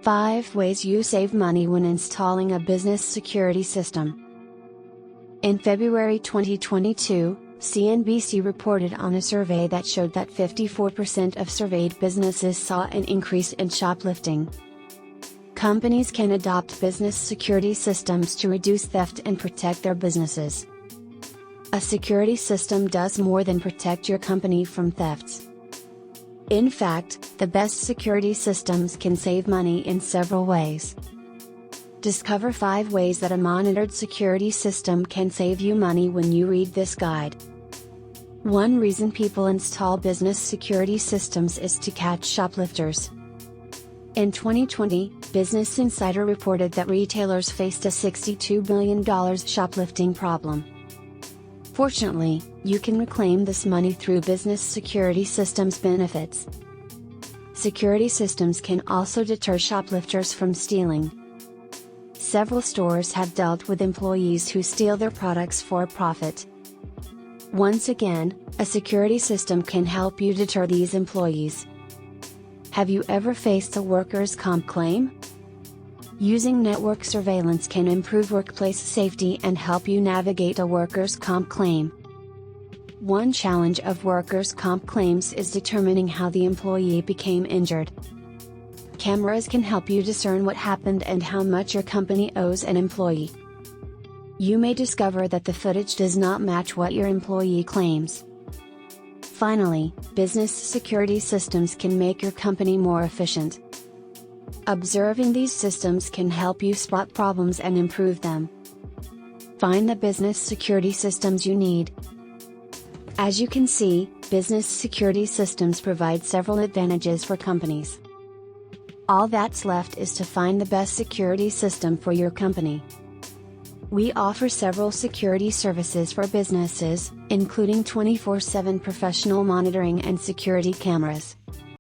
5 Ways you save money when installing a business security system. In February 2022, CNBC reported on a survey that showed that 54% of surveyed businesses saw an increase in shoplifting. Companies can adopt business security systems to reduce theft and protect their businesses. A security system does more than protect your company from thefts. In fact, the best security systems can save money in several ways. Discover 5 ways that a monitored security system can save you money when you read this guide. One reason people install business security systems is to catch shoplifters. In 2020, Business Insider reported that retailers faced a $62 billion shoplifting problem. Fortunately, you can reclaim this money through business security systems benefits. Security systems can also deter shoplifters from stealing. Several stores have dealt with employees who steal their products for a profit. Once again, a security system can help you deter these employees. Have you ever faced a workers' comp claim? Using network surveillance can improve workplace safety and help you navigate a workers' comp claim. One challenge of workers' comp claims is determining how the employee became injured. Cameras can help you discern what happened and how much your company owes an employee. You may discover that the footage does not match what your employee claims. Finally, business security systems can make your company more efficient. Observing these systems can help you spot problems and improve them. Find the business security systems you need. As you can see, business security systems provide several advantages for companies. All that's left is to find the best security system for your company. We offer several security services for businesses, including 24/7 professional monitoring and security cameras,